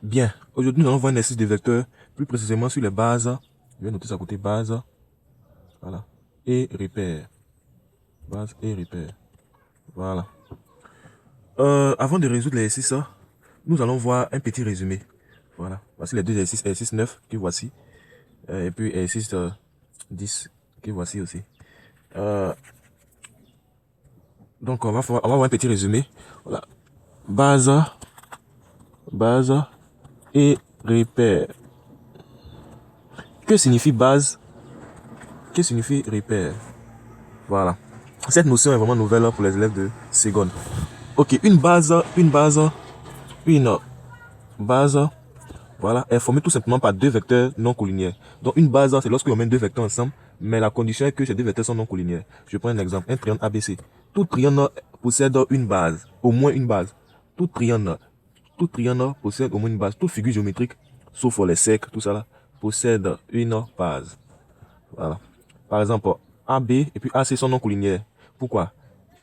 Bien, aujourd'hui nous allons voir un exercice de vecteurs, plus précisément sur les bases. Je vais noter ça à côté base, voilà, et repère. Base et repère. Voilà. Avant de résoudre l'exercice, nous allons voir un petit résumé. Voilà. Voici les deux exercices, exercice 9 que voici, et puis exercice 10 que voici aussi. Donc on va voir un petit résumé. Voilà. Base et repère. Que signifie base? Que signifie repère? Voilà. Cette notion est vraiment nouvelle pour les élèves de seconde. Ok, une base, voilà, est formée tout simplement par deux vecteurs non collinéaires. Donc une base, c'est lorsque on met deux vecteurs ensemble, mais la condition est que ces deux vecteurs sont non collinéaires. Je prends un exemple, un triangle ABC. Tout triangle possède une base, au moins une base. Tout triangle possède au moins une base. Toute figure géométrique, sauf les cercles, tout ça là, possède une base. Voilà. Par exemple, AB et puis AC sont non collinéaires. Pourquoi?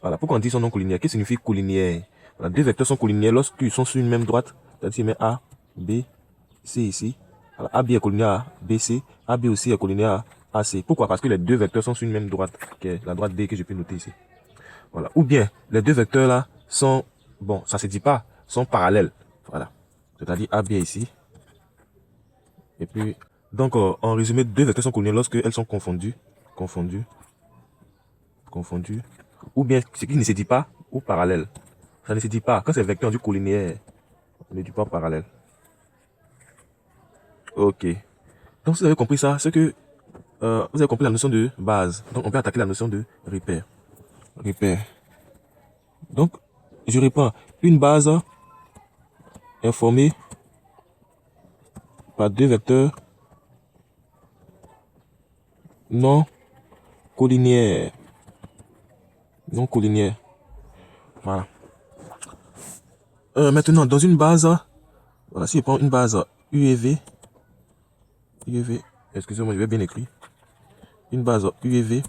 Voilà. Pourquoi on dit sont non collinéaires? Qu'est-ce que signifie collinéaire? Voilà. Deux vecteurs sont collinéaires lorsqu'ils sont sur une même droite. C'est-à-dire, met A, B, C ici. Alors, AB est collinéaire à BC. AB aussi est collinéaire à AC. Pourquoi? Parce que les deux vecteurs sont sur une même droite, qui est la droite D que je peux noter ici. Voilà. Ou bien, les deux vecteurs là sont, bon, ça se dit pas, sont parallèles. Voilà. C'est-à-dire AB ici. Et puis, donc, en résumé, deux vecteurs sont collinéaires lorsqu'elles sont confondues. Ou bien, ce qui ne se dit pas, ou parallèle. Ça ne se dit pas. Quand c'est vecteur du collinéaire, on ne dit pas parallèle. Ok. Donc, si vous avez compris ça, c'est que vous avez compris la notion de base. Donc, on peut attaquer la notion de repère. Donc, je reprends. Une base est formée par deux vecteurs non collinéaires. Voilà. Maintenant, dans une base, voilà, si je prends une base U et V, excusez-moi, je vais bien écrire. Une base U et V.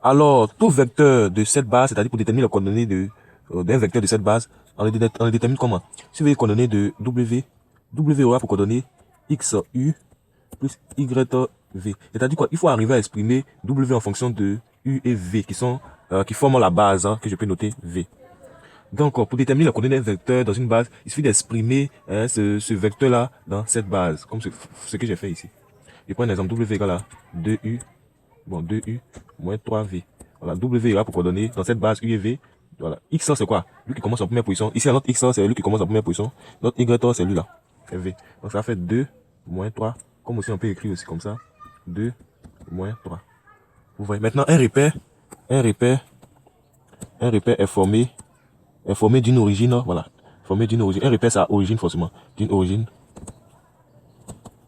Alors, tout vecteur de cette base, c'est-à-dire pour déterminer les coordonnées d'un vecteur de cette base, on le détermine comment? Si vous voulez les coordonnées de W aura pour coordonnées XU plus YV. C'est-à-dire quoi? Il faut arriver à exprimer W en fonction de U et V qui forment la base, que je peux noter V. Donc, pour déterminer la coordonnée d'un vecteur dans une base, il suffit d'exprimer ce vecteur-là dans cette base, comme ce que j'ai fait ici. Je prends un exemple, W égale à 2U, bon, 2U moins 3V. Voilà, W égale pour coordonner dans cette base U et V. Voilà, X c'est quoi? Lui qui commence en première position. Ici, notre X c'est lui qui commence en première position. Notre Y c'est lui là, V. Donc, ça fait 2 moins 3. Comme aussi, on peut écrire aussi comme ça. 2 moins 3. Vous voyez, maintenant, un repère est formé d'une origine, voilà. Formé d'une origine. Un repère, c'est à origine, forcément. D'une origine.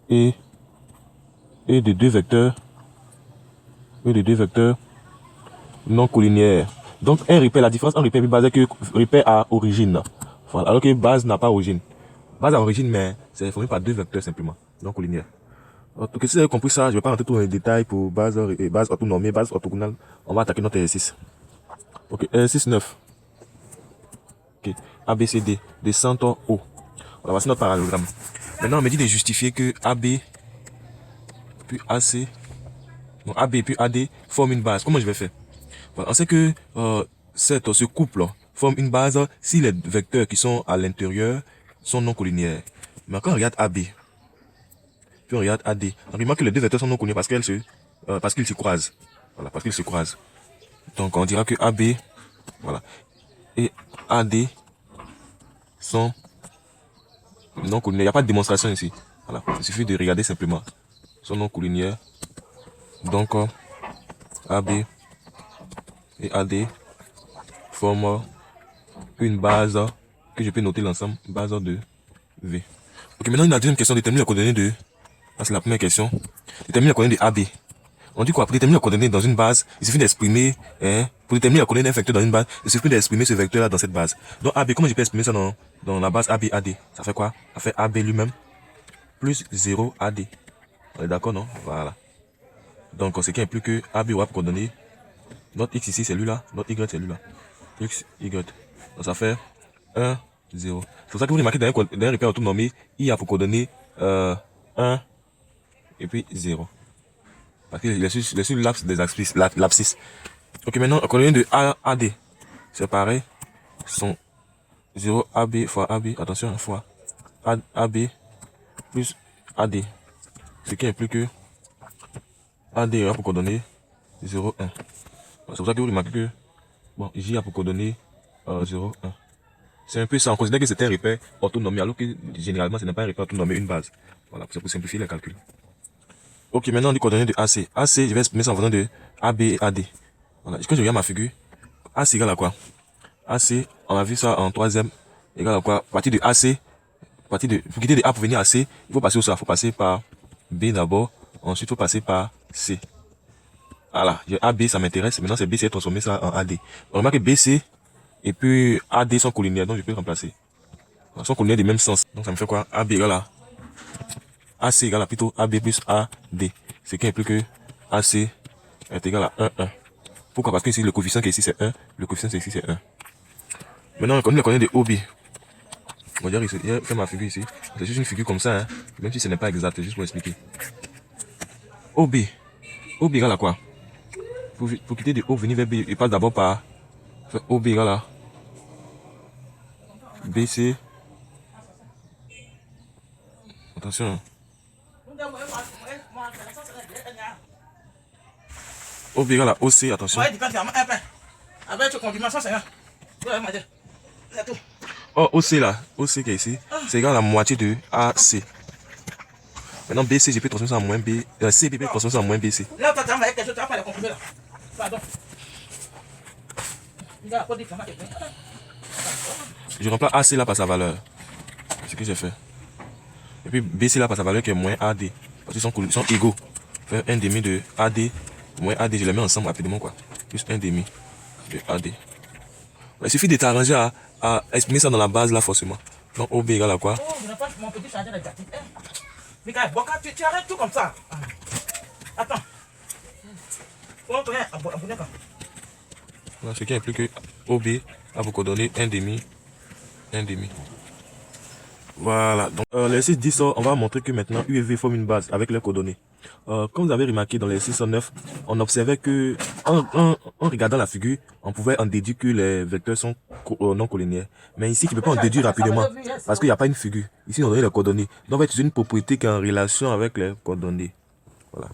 Et de deux vecteurs. Non collinéaires. Donc, un repère, la différence entre repère et base est que repère à origine. Voilà. Alors que base n'a pas origine. Base à origine, mais c'est formé par deux vecteurs simplement. Non collinéaires. Donc, si vous avez compris ça, je ne vais pas rentrer dans les détails pour base orthonormée, base orthogonale. On va attaquer notre exercice. Ok, exercice 9. Ok, ABCD, descente O. Voilà, voici notre parallélogramme. Maintenant, on me dit de justifier que AB puis AC, donc AB puis AD forment une base. Comment je vais faire? Voilà, on sait que ce couple forme une base si les vecteurs qui sont à l'intérieur sont non collinéaires. Mais quand on regarde AB, puis on regarde AD, on remarque que les deux vecteurs sont non collinéaires parce qu'ils se croisent. Voilà, parce qu'ils se croisent. Donc on dira que AB, voilà, et AD sont non collinéaires. Il n'y a pas de démonstration ici. Voilà, il suffit de regarder simplement. Sont non collinéaires. Donc AB et AD forment une base que je peux noter l'ensemble, base de V. Ok, maintenant la deuxième question, détermine la coordonnée de... Ça c'est la première question. Détermine la coordonnée de AB. On dit quoi? Pour déterminer la coordonnée dans une base, il suffit d'exprimer, pour déterminer la coordonnée d'un vecteur dans une base, il suffit d'exprimer ce vecteur-là dans cette base. Donc AB, comment je peux exprimer ça dans la base AB, AD? Ça fait quoi? Ça fait AB lui-même plus 0 AD. On est d'accord, non? Voilà. Donc, ce qui implique que AB aura pour coordonner notre X ici, c'est lui là, notre Y, c'est lui là. X, Y. Donc, ça fait 1, 0. C'est pour ça que vous remarquez dans un repère autonomé, I a pour coordonnées 1 et puis 0. Parce qu'il est sur l'axe des l'abscisse. Ok, maintenant, coordonnées de A à D. C'est pareil. Sont 0 AB fois AB. Attention, fois AB plus AD. Ce qui implique que AD a pour coordonnées 0, 1. C'est pour ça que vous remarquez que bon, J a pour coordonnées 0, 1. C'est un peu ça. On considère que c'est un repère autonomé, alors que généralement, ce n'est pas un repère autonomé, une base. Voilà, c'est pour simplifier les calculs. Ok, maintenant, les coordonnées de AC. AC, je vais exprimer ça en faisant de AB et AD. Voilà, quand je regarde ma figure, AC égale à quoi? AC, on a vu ça en troisième, égale à quoi? Partir de AC, pour quitter de A pour venir à C, il faut passer où ça? Il faut passer par B d'abord, ensuite il faut passer par C. Voilà, AB, ça m'intéresse. Maintenant, c'est BC transformer ça en AD. On remarque que BC et puis AD sont collinaires, donc je peux remplacer. Ils sont collinaires du même sens. Donc ça me fait quoi? AB égale à AC égale à plutôt AB plus AD. Ce qui implique que AC est égal à 1, 1. Pourquoi? Parce que ici, le coefficient qui est ici, c'est 1. Le coefficient qui est ici, c'est 1. Maintenant, on connaît les coordonnées de OB. On va dire ici, il fait ma figure ici. C'est juste une figure comme ça, hein. Même si ce n'est pas exact, juste pour expliquer. OB. OB égale à quoi? Pour quitter de O, venir vers B, il passe d'abord par OB égale à BC. Attention. OB égale à OC, attention. Oh, OC là, OC qui est ici, c'est égal à la moitié de AC. Maintenant, BC, je peux transformer ça en moins B. C, B peut transformer ça en moins BC. Là, tu as quelque chose, tu vas pas les comprimer là. Pardon. Je remplace AC là par sa valeur. C'est ce que j'ai fait. Et puis BC là par sa valeur qui est moins AD. Parce qu'ils sont égaux. Faire 1 demi de AD moins AD, je les mets ensemble rapidement quoi. Plus 1 demi de AD. Il suffit de t'arranger à exprimer ça dans la base là forcément. Donc OB égale à quoi? Oh, je n'ai pas mon petit chargeur négatif. Michael, tu arrêtes tout comme ça. Attends. Voilà, ce qui implique que OB a pour coordonnées 1 demi, 1 demi. Voilà, donc l'exercice 10, on va montrer que maintenant UV forme une base avec leurs coordonnées. Comme vous avez remarqué dans l'exercice 9, on observait que en regardant la figure, on pouvait en déduire que les vecteurs sont non collinaires. Mais ici, tu ne peux pas en déduire rapidement parce qu'il n'y a pas une figure. Ici, on a les coordonnées. Donc, on va utiliser une propriété qui est en relation avec les coordonnées. Voilà.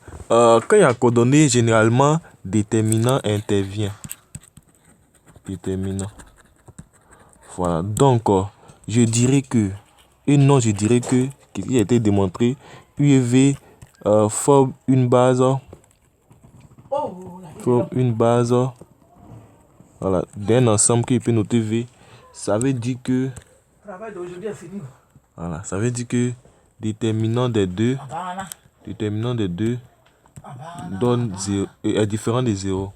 Quand il y a coordonnées, généralement, déterminant intervient. Déterminant. Voilà. Donc, je dirais que, et non, je dirais que, qui a été démontré, UV forme une base. Forme une base. Voilà. D'un ensemble qui peut noter V. Ça veut dire que. Voilà. Ça veut dire que déterminant des deux. Déterminant des deux donne 0, est différent de 0.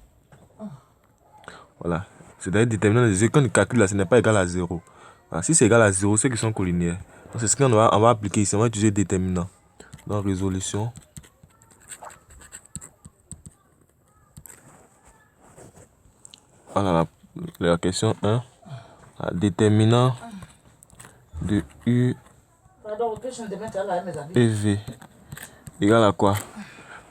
Voilà. C'est-à-dire déterminant des 0. Quand on calcule là, ce n'est pas égal à 0. Voilà. Si c'est égal à 0, c'est qu'ils sont collinaires. Donc c'est ce qu'on va appliquer ici. On va utiliser déterminant. Dans résolution. Voilà la question 1. Déterminant de U et V égale à quoi?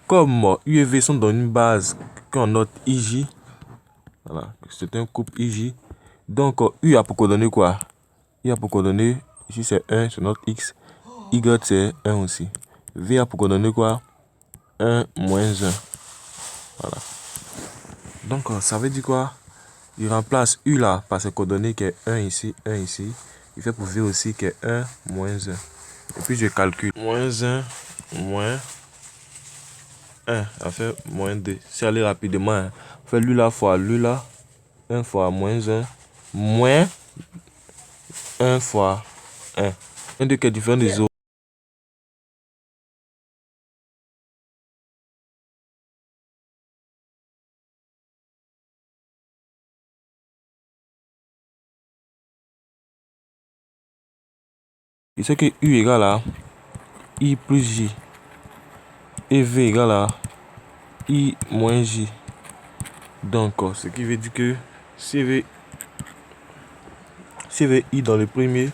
Comme U et V sont dans une base qu'on note IJ. Voilà, c'est un couple IJ. Donc U a pour coordonner quoi? U a pour coordonner, ici c'est 1, c'est notre X. Y c'est 1 aussi. V a pour coordonner quoi? 1 moins 1. Voilà. Donc ça veut dire quoi? Il remplace U là par ses coordonnées qui est 1 ici, 1 ici. Il fait pour V aussi qui est 1 moins 1. Et puis je calcule. Moins 1, moins 1. Ça fait moins 2. C'est aller rapidement. Hein. On fait lui là fois lui là. 1 fois moins 1. Moins 1 fois 1. 1 de qui est différent des autres. Il sait que U égale à I plus J. Et V égale à I moins J. Donc, ce qui veut dire que Si je veux I dans le premier,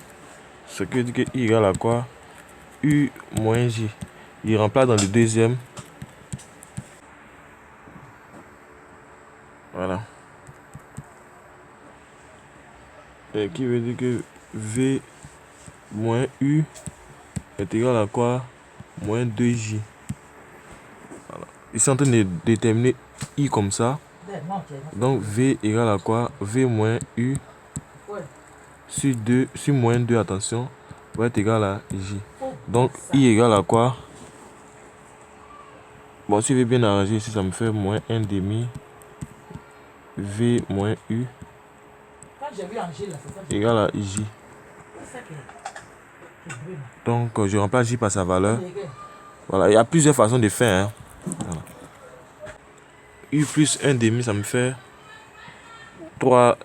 ce qui veut dire que I égale à quoi? U moins J. Il remplace dans le deuxième. Voilà. Et qui veut dire que V moins U est égal à quoi? Moins 2J. Voilà. Ils sont en train de déterminer I comme ça. Donc V égale à quoi? V moins U sur moins 2, attention, va être égal à J. Donc I égale à quoi? Bon, si je vais bien arranger ici, ça me fait moins 1 demi V moins U égale à J. Donc je remplace J par sa valeur. Voilà, il y a plusieurs façons de faire. Voilà. U plus 1 demi, ça me fait 3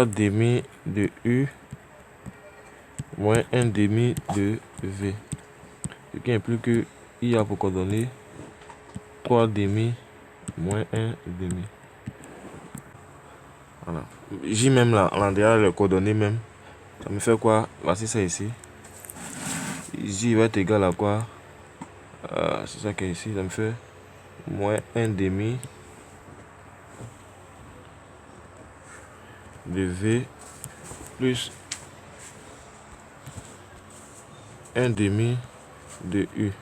demi de U moins 1 demi de V. Ce qui implique que I a pour coordonnées 3 demi moins 1 demi. Voilà. J même là, derrière les coordonnées même. Ça me fait quoi? Voici ça ici. J va être égal à quoi? C'est ça qui est ici. Ça me fait moins 1 demi de V plus 1 demi de U.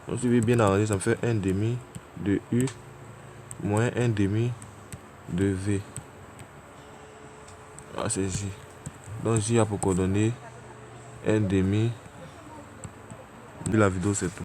Donc si je vais bien arranger, ça me fait 1 demi de U moins 1 demi de V. Ah, c'est J. Donc J a pour coordonner 1 demi. De la vidéo, c'est tout.